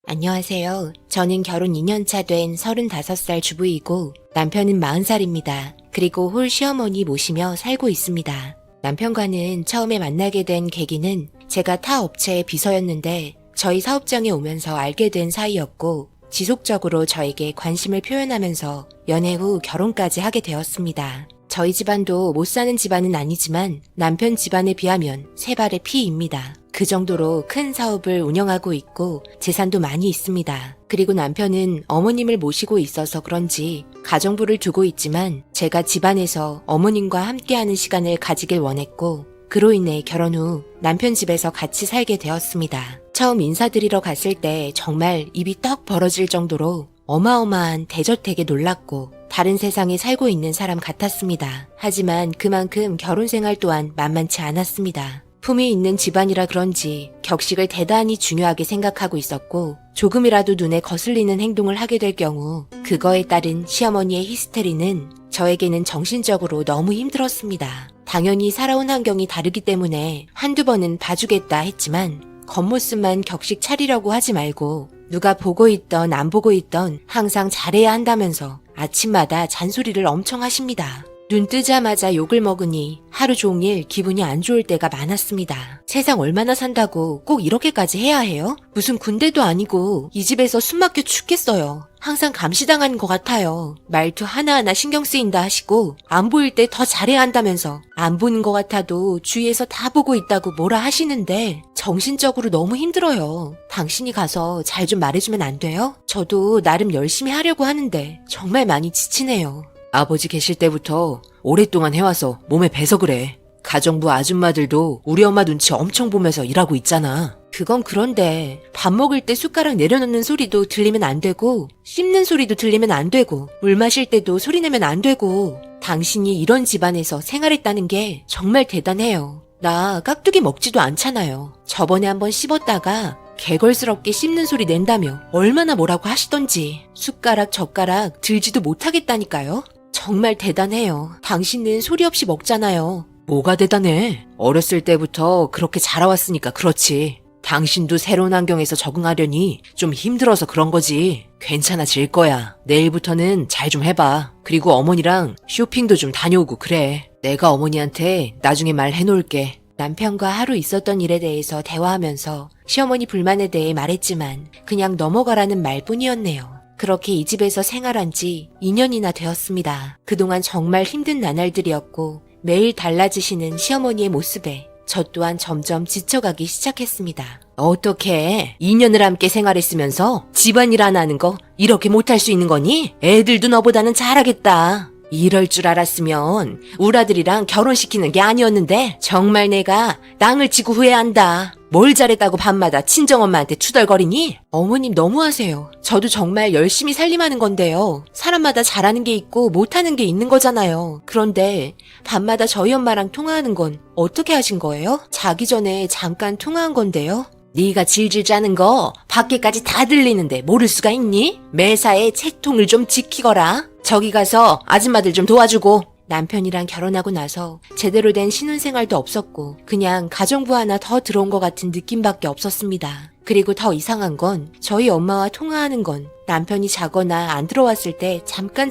안녕하세요. 저는 결혼 2년차 된 35살 주부이고 남편은 40살입니다. 그리고 홀 시어머니 모시며 살고 있습니다. 남편과는 처음에 만나게 된 계기는 제가 타 업체의 비서였는데 저희 사업장에 오면서 알게 된 사이였고 지속적으로 저에게 관심을 표현하면서 연애 후 결혼까지 하게 되었습니다. 저희 집안도 못 사는 집안은 아니지만 남편 집안에 비하면 세 발의 피입니다. 그 정도로 큰 사업을 운영하고 있고 재산도 많이 있습니다. 그리고 남편은 어머님을 모시고 있어서 그런지 가정부를 두고 있지만 제가 집안에서 어머님과 함께하는 시간을 가지길 원했고 그로 인해 결혼 후 남편 집에서 같이 살게 되었습니다. 처음 인사드리러 갔을 때 정말 입이 떡 벌어질 정도로 어마어마한 대저택에 놀랐고 다른 세상에 살고 있는 사람 같았습니다. 하지만 그만큼 결혼 생활 또한 만만치 않았습니다. 품이 있는 집안이라 그런지 격식을 대단히 중요하게 생각하고 있었고 조금이라도 눈에 거슬리는 행동을 하게 될 경우 그거에 따른 시어머니의 히스테리는 저에게는 정신적으로 너무 힘들었습니다. 당연히 살아온 환경이 다르기 때문에 한두 번은 봐주겠다 했지만 겉모습만 격식 차리려고 하지 말고 누가 보고 있던 안 보고 있던 항상 잘해야 한다면서 아침마다 잔소리를 엄청 하십니다. 눈 뜨자마자 욕을 먹으니 하루 종일 기분이 안 좋을 때가 많았습니다. 세상 얼마나 산다고 꼭 이렇게까지 해야 해요? 무슨 군대도 아니고 이 집에서 숨 막혀 죽겠어요. 항상 감시당하는 것 같아요. 말투 하나하나 신경 쓰인다 하시고 안 보일 때 더 잘해야 한다면서 안 보는 것 같아도 주위에서 다 보고 있다고 뭐라 하시는데 정신적으로 너무 힘들어요. 당신이 가서 잘 좀 말해주면 안 돼요? 저도 나름 열심히 하려고 하는데 정말 많이 지치네요. 아버지 계실 때부터 오랫동안 해와서 몸에 배서 그래. 가정부 아줌마들도 우리 엄마 눈치 엄청 보면서 일하고 있잖아. 그건 그런데 밥 먹을 때 숟가락 내려놓는 소리도 들리면 안 되고 씹는 소리도 들리면 안 되고 물 마실 때도 소리 내면 안 되고 당신이 이런 집안에서 생활했다는 게 정말 대단해요. 나 깍두기 먹지도 않잖아요. 저번에 한번 씹었다가 개걸스럽게 씹는 소리 낸다며 얼마나 뭐라고 하시던지 숟가락 젓가락 들지도 못하겠다니까요. 정말 대단해요. 당신은 소리 없이 먹잖아요. 뭐가 대단해? 어렸을 때부터 그렇게 자라왔으니까 그렇지. 당신도 새로운 환경에서 적응하려니 좀 힘들어서 그런 거지. 괜찮아질 거야. 내일부터는 잘 좀 해봐. 그리고 어머니랑 쇼핑도 좀 다녀오고 그래. 내가 어머니한테 나중에 말해놓을게. 남편과 하루 있었던 일에 대해서 대화하면서 시어머니 불만에 대해 말했지만 그냥 넘어가라는 말뿐이었네요. 그렇게 이 집에서 생활한 지 2년이나 되었습니다. 그동안 정말 힘든 나날들이었고 매일 달라지시는 시어머니의 모습에 저 또한 점점 지쳐가기 시작했습니다. 어떻게 2년을 함께 생활했으면서 집안일 하나 하는 거 이렇게 못할 수 있는 거니? 애들도 너보다는 잘하겠다. 이럴 줄 알았으면 우리 아들이랑 결혼시키는 게 아니었는데 정말 내가 낭을 치고 후회한다. 뭘 잘했다고 밤마다 친정엄마한테 투덜거리니? 어머님 너무하세요. 저도 정말 열심히 살림하는 건데요. 사람마다 잘하는 게 있고 못하는 게 있는 거잖아요. 그런데 밤마다 저희 엄마랑 통화하는 건 어떻게 하신 거예요? 자기 전에 잠깐 통화한 건데요. 네가 질질 짜는 거 밖에까지 다 들리는데 모를 수가 있니? 매사에 채통을 좀 지키거라. 저기 가서 아줌마들 좀 도와주고. 남편이랑 결혼하고 나서 제대로 된 신혼생활도 없었고 그냥 가정부 하나 더 들어온 것 같은 느낌밖에 없었습니다. 그리고 더 이상한 건 저희 엄마와 통화하는 건 남편이 자거나 안 들어왔을 때 잠깐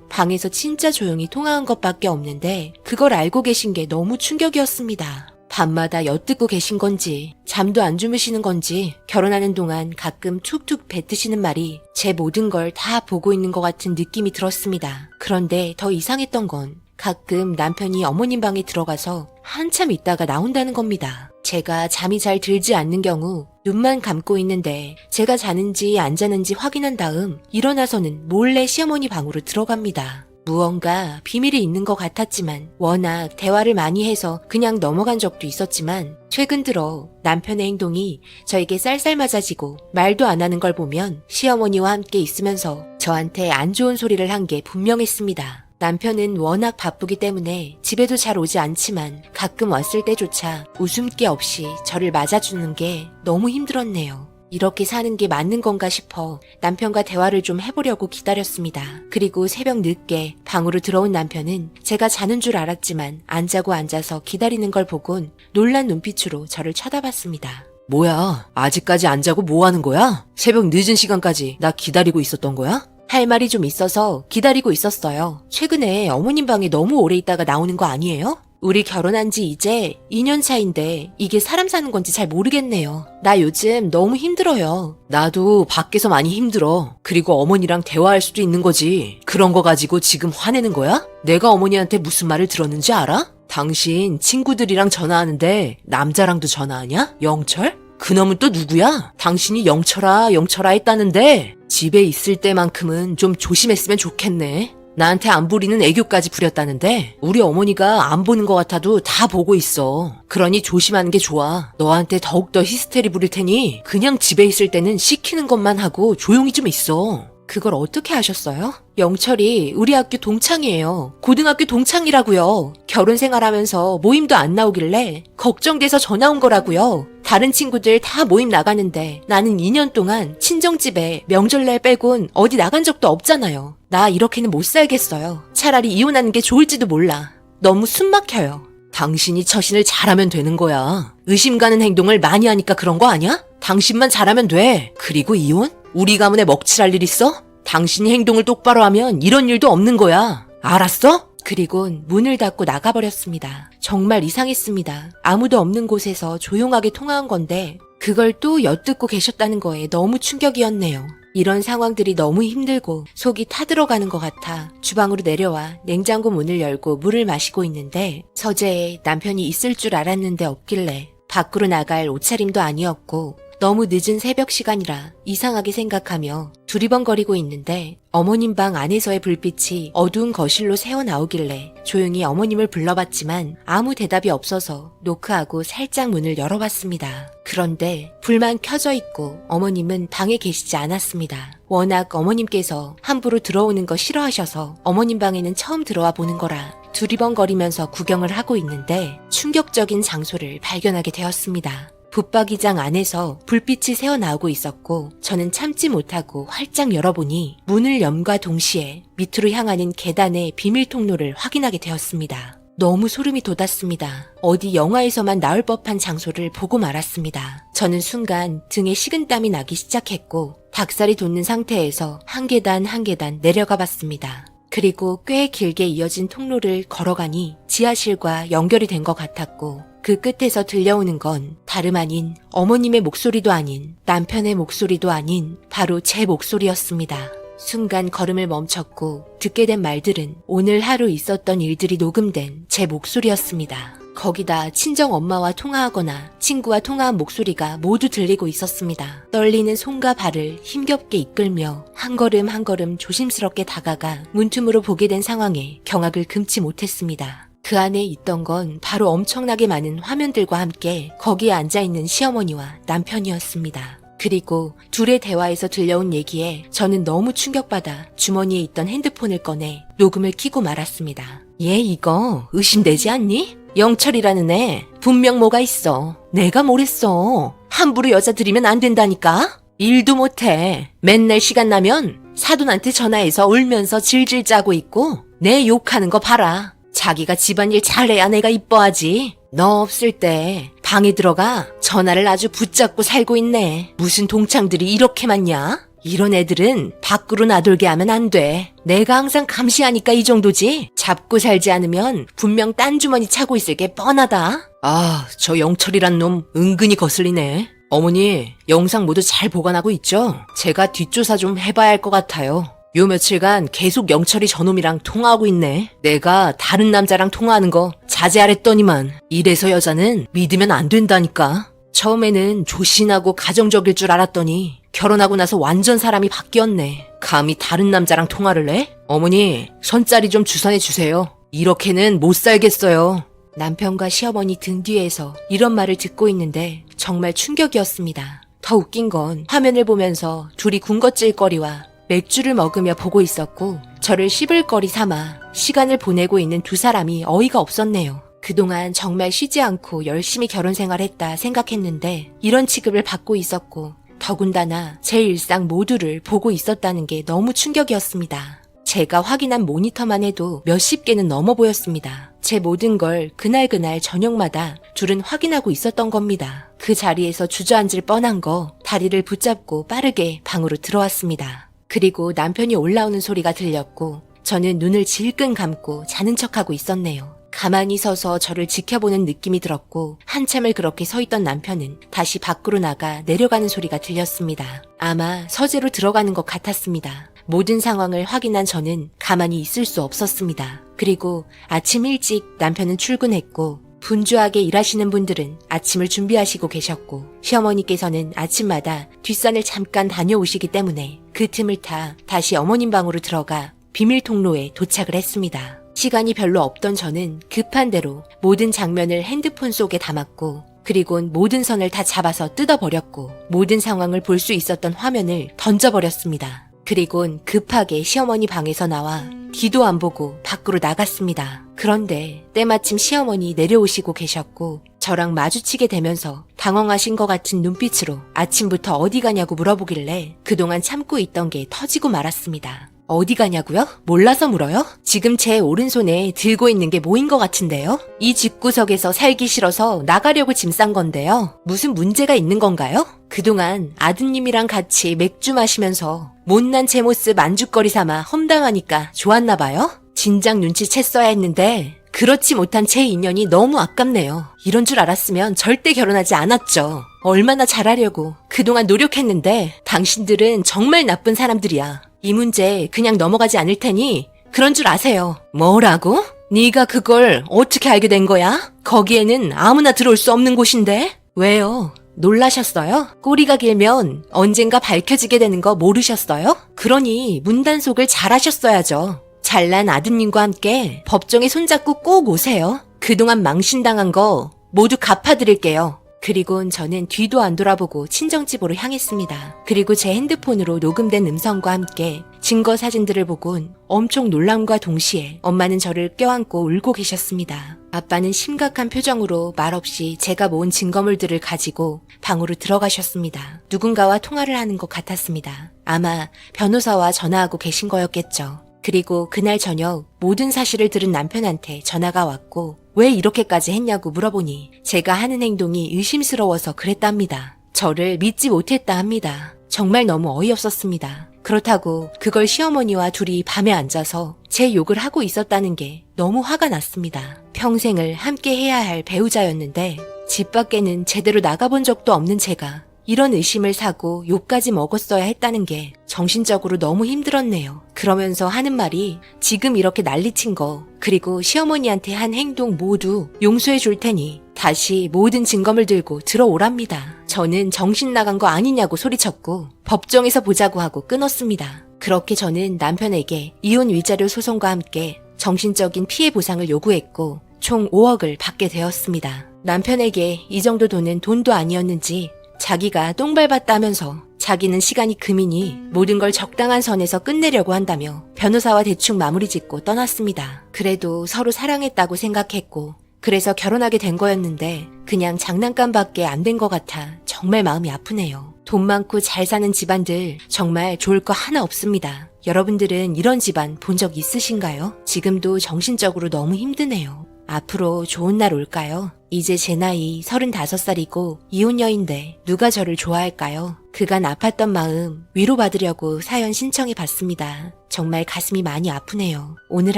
방에서 진짜 조용히 통화한 것밖에 없는데 그걸 알고 계신 게 너무 충격이었습니다. 밤마다 엿듣고 계신 건지 잠도 안 주무시는 건지 결혼하는 동안 가끔 툭툭 뱉으시는 말이 제 모든 걸 다 보고 있는 것 같은 느낌이 들었습니다. 그런데 더 이상했던 건 가끔 남편이 어머님 방에 들어가서 한참 있다가 나온다는 겁니다. 제가 잠이 잘 들지 않는 경우 눈만 감고 있는데 제가 자는지 안 자는지 확인한 다음 일어나서는 몰래 시어머니 방으로 들어갑니다. 무언가 비밀이 있는 것 같았지만 워낙 대화를 많이 해서 그냥 넘어간 적도 있었지만 최근 들어 남편의 행동이 저에게 쌀쌀맞아지고 말도 안 하는 걸 보면 시어머니와 함께 있으면서 저한테 안 좋은 소리를 한 게 분명했습니다. 남편은 워낙 바쁘기 때문에 집에도 잘 오지 않지만 가끔 왔을 때조차 웃음기 없이 저를 맞아주는 게 너무 힘들었네요. 이렇게 사는 게 맞는 건가 싶어 남편과 대화를 좀 해보려고 기다렸습니다. 그리고 새벽 늦게 방으로 들어온 남편은 제가 자는 줄 알았지만 안 자고 앉아서 기다리는 걸 보곤 놀란 눈빛으로 저를 쳐다봤습니다. 뭐야, 아직까지 안 자고 뭐 하는 거야? 새벽 늦은 시간까지 나 기다리고 있었던 거야? 할 말이 좀 있어서 기다리고 있었어요. 최근에 어머님 방에 너무 오래 있다가 나오는 거 아니에요? 우리 결혼한 지 이제 2년 차인데 이게 사람 사는 건지 잘 모르겠네요. 나 요즘 너무 힘들어요. 나도 밖에서 많이 힘들어. 그리고 어머니랑 대화할 수도 있는 거지. 그런 거 가지고 지금 화내는 거야? 내가 어머니한테 무슨 말을 들었는지 알아? 당신 친구들이랑 전화하는데 남자랑도 전화하냐? 영철? 그놈은 또 누구야? 당신이 영철아 했다는데 집에 있을 때만큼은 좀 조심했으면 좋겠네. 나한테 안 부리는 애교까지 부렸다는데 우리 어머니가 안 보는 것 같아도 다 보고 있어. 그러니 조심하는 게 좋아. 너한테 더욱더 히스테리 부릴 테니 그냥 집에 있을 때는 시키는 것만 하고 조용히 좀 있어. 그걸 어떻게 하셨어요? 영철이 우리 학교 동창이에요. 고등학교 동창이라고요. 결혼 생활하면서 모임도 안 나오길래 걱정돼서 전화 온 거라고요. 다른 친구들 다 모임 나가는데 나는 2년 동안 친정집에 명절날 빼곤 어디 나간 적도 없잖아요. 나 이렇게는 못 살겠어요. 차라리 이혼하는 게 좋을지도 몰라. 너무 숨 막혀요. 당신이 처신을 잘하면 되는 거야. 의심 가는 행동을 많이 하니까 그런 거 아니야? 당신만 잘하면 돼. 그리고 이혼? 우리 가문에 먹칠할 일 있어? 당신이 행동을 똑바로 하면 이런 일도 없는 거야. 알았어? 그리곤 문을 닫고 나가버렸습니다. 정말 이상했습니다. 아무도 없는 곳에서 조용하게 통화한 건데 그걸 또 엿듣고 계셨다는 거에 너무 충격이었네요. 이런 상황들이 너무 힘들고 속이 타들어가는 것 같아 주방으로 내려와 냉장고 문을 열고 물을 마시고 있는데 서재에 남편이 있을 줄 알았는데 없길래 밖으로 나갈 옷차림도 아니었고 너무 늦은 새벽 시간이라 이상하게 생각하며 두리번거리고 있는데 어머님 방 안에서의 불빛이 어두운 거실로 새어나오길래 조용히 어머님을 불러봤지만 아무 대답이 없어서 노크하고 살짝 문을 열어봤습니다. 그런데 불만 켜져 있고 어머님은 방에 계시지 않았습니다. 워낙 어머님께서 함부로 들어오는 거 싫어하셔서 어머님 방에는 처음 들어와 보는 거라 두리번거리면서 구경을 하고 있는데 충격적인 장소를 발견하게 되었습니다. 붙박이장 안에서 불빛이 새어나오고 있었고 저는 참지 못하고 활짝 열어보니 문을 염과 동시에 밑으로 향하는 계단의 비밀 통로를 확인하게 되었습니다. 너무 소름이 돋았습니다. 어디 영화에서만 나올 법한 장소를 보고 말았습니다. 저는 순간 등에 식은땀이 나기 시작했고 닭살이 돋는 상태에서 한 계단 한 계단 내려가 봤습니다. 그리고 꽤 길게 이어진 통로를 걸어가니 지하실과 연결이 된 것 같았고 그 끝에서 들려오는 건 다름 아닌 어머님의 목소리도 아닌 남편의 목소리도 아닌 바로 제 목소리였습니다. 순간 걸음을 멈췄고 듣게 된 말들은 오늘 하루 있었던 일들이 녹음된 제 목소리였습니다. 거기다 친정 엄마와 통화하거나 친구와 통화한 목소리가 모두 들리고 있었습니다. 떨리는 손과 발을 힘겹게 이끌며 한 걸음 한 걸음 조심스럽게 다가가 문틈으로 보게 된 상황에 경악을 금치 못했습니다. 그 안에 있던 건 바로 엄청나게 많은 화면들과 함께 거기에 앉아있는 시어머니와 남편이었습니다. 그리고 둘의 대화에서 들려온 얘기에 저는 너무 충격받아 주머니에 있던 핸드폰을 꺼내 녹음을 켜고 말았습니다. 얘 이거 의심되지 않니? 영철이라는 애 분명 뭐가 있어. 내가 뭘 했어. 함부로 여자 들이면 안 된다니까? 일도 못해. 맨날 시간 나면 사돈한테 전화해서 울면서 질질 짜고 있고 내 욕하는 거 봐라. 자기가 집안일 잘해야 내가 이뻐하지. 너 없을 때 방에 들어가 전화를 아주 붙잡고 살고 있네. 무슨 동창들이 이렇게 많냐? 이런 애들은 밖으로 나돌게 하면 안 돼. 내가 항상 감시하니까 이 정도지. 잡고 살지 않으면 분명 딴 주머니 차고 있을 게 뻔하다. 아, 저 영철이란 놈 은근히 거슬리네. 어머니, 영상 모두 잘 보관하고 있죠? 제가 뒷조사 좀 해봐야 할 것 같아요. 요 며칠간 계속 영철이 저놈이랑 통화하고 있네. 내가 다른 남자랑 통화하는 거 자제하랬더니만 이래서 여자는 믿으면 안 된다니까. 처음에는 조신하고 가정적일 줄 알았더니 결혼하고 나서 완전 사람이 바뀌었네. 감히 다른 남자랑 통화를 해? 어머니, 손자리 좀 주선해 주세요. 이렇게는 못 살겠어요. 남편과 시어머니 등 뒤에서 이런 말을 듣고 있는데 정말 충격이었습니다. 더 웃긴 건 화면을 보면서 둘이 군것질거리와 맥주를 먹으며 보고 있었고 저를 씹을거리 삼아 시간을 보내고 있는 두 사람이 어이가 없었네요. 그동안 정말 쉬지 않고 열심히 결혼 생활했다 생각했는데 이런 취급을 받고 있었고 더군다나 제 일상 모두를 보고 있었다는 게 너무 충격이었습니다. 제가 확인한 모니터만 해도 몇십 개는 넘어 보였습니다. 제 모든 걸 그날 저녁마다 둘은 확인하고 있었던 겁니다. 그 자리에서 주저앉을 뻔한 거 다리를 붙잡고 빠르게 방으로 들어왔습니다. 그리고 남편이 올라오는 소리가 들렸고 저는 눈을 질끈 감고 자는 척하고 있었네요. 가만히 서서 저를 지켜보는 느낌이 들었고 한참을 그렇게 서 있던 남편은 다시 밖으로 나가 내려가는 소리가 들렸습니다. 아마 서재로 들어가는 것 같았습니다. 모든 상황을 확인한 저는 가만히 있을 수 없었습니다. 그리고 아침 일찍 남편은 출근했고 분주하게 일하시는 분들은 아침을 준비하시고 계셨고 시어머니께서는 아침마다 뒷산을 잠깐 다녀오시기 때문에 그 틈을 타 다시 어머님 방으로 들어가 비밀 통로에 도착을 했습니다. 시간이 별로 없던 저는 급한 대로 모든 장면을 핸드폰 속에 담았고 그리곤 모든 선을 다 잡아서 뜯어버렸고 모든 상황을 볼 수 있었던 화면을 던져버렸습니다. 그리곤 급하게 시어머니 방에서 나와 뒤도 안 보고 밖으로 나갔습니다. 그런데 때마침 시어머니 내려오시고 계셨고 저랑 마주치게 되면서 당황하신 것 같은 눈빛으로 아침부터 어디 가냐고 물어보길래 그동안 참고 있던 게 터지고 말았습니다. 어디 가냐고요? 몰라서 물어요? 지금 제 오른손에 들고 있는 게 뭐인 것 같은데요? 이 집구석에서 살기 싫어서 나가려고 짐 싼 건데요. 무슨 문제가 있는 건가요? 그동안 아드님이랑 같이 맥주 마시면서 못난 제 모습 안주거리 삼아 험담하니까 좋았나 봐요? 진작 눈치챘어야 했는데 그렇지 못한 제 인연이 너무 아깝네요. 이런 줄 알았으면 절대 결혼하지 않았죠. 얼마나 잘하려고 그동안 노력했는데 당신들은 정말 나쁜 사람들이야. 이 문제 그냥 넘어가지 않을 테니 그런 줄 아세요. 뭐라고? 네가 그걸 어떻게 알게 된 거야? 거기에는 아무나 들어올 수 없는 곳인데? 왜요? 놀라셨어요? 꼬리가 길면 언젠가 밝혀지게 되는 거 모르셨어요? 그러니 문단속을 잘하셨어야죠. 잘난 아드님과 함께 법정에 손잡고 꼭 오세요. 그동안 망신당한 거 모두 갚아드릴게요. 그리곤 저는 뒤도 안 돌아보고 친정집으로 향했습니다. 그리고 제 핸드폰으로 녹음된 음성과 함께 증거 사진들을 보곤 엄청 놀람과 동시에 엄마는 저를 껴안고 울고 계셨습니다. 아빠는 심각한 표정으로 말없이 제가 모은 증거물들을 가지고 방으로 들어가셨습니다. 누군가와 통화를 하는 것 같았습니다. 아마 변호사와 전화하고 계신 거였겠죠. 그리고 그날 저녁 모든 사실을 들은 남편한테 전화가 왔고 왜 이렇게까지 했냐고 물어보니 제가 하는 행동이 의심스러워서 그랬답니다. 저를 믿지 못했다 합니다. 정말 너무 어이없었습니다. 그렇다고 그걸 시어머니와 둘이 밤에 앉아서 제 욕을 하고 있었다는 게 너무 화가 났습니다. 평생을 함께 해야 할 배우자였는데 집 밖에는 제대로 나가본 적도 없는 제가 이런 의심을 사고 욕까지 먹었어야 했다는 게 정신적으로 너무 힘들었네요. 그러면서 하는 말이 지금 이렇게 난리친 거 그리고 시어머니한테 한 행동 모두 용서해 줄 테니 다시 모든 증거물 들고 들어오랍니다. 저는 정신 나간 거 아니냐고 소리쳤고 법정에서 보자고 하고 끊었습니다. 그렇게 저는 남편에게 이혼 위자료 소송과 함께 정신적인 피해 보상을 요구했고 총 5억을 받게 되었습니다. 남편에게 이 정도 돈은 돈도 아니었는지 자기가 똥 밟았다면서 자기는 시간이 금이니 모든 걸 적당한 선에서 끝내려고 한다며 변호사와 대충 마무리 짓고 떠났습니다. 그래도 서로 사랑했다고 생각했고 그래서 결혼하게 된 거였는데 그냥 장난감밖에 안 된 것 같아 정말 마음이 아프네요. 돈 많고 잘 사는 집안들 정말 좋을 거 하나 없습니다. 여러분들은 이런 집안 본 적 있으신가요? 지금도 정신적으로 너무 힘드네요. 앞으로 좋은 날 올까요? 이제 제 나이 35살이고 이혼녀인데 누가 저를 좋아할까요? 그간 아팠던 마음 위로받으려고 사연 신청해 봤습니다. 정말 가슴이 많이 아프네요. 오늘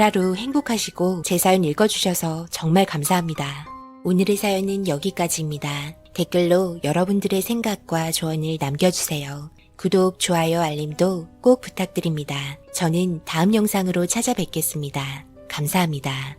하루 행복하시고 제 사연 읽어주셔서 정말 감사합니다. 오늘의 사연은 여기까지입니다. 댓글로 여러분들의 생각과 조언을 남겨주세요. 구독, 좋아요, 알림도 꼭 부탁드립니다. 저는 다음 영상으로 찾아뵙겠습니다. 감사합니다.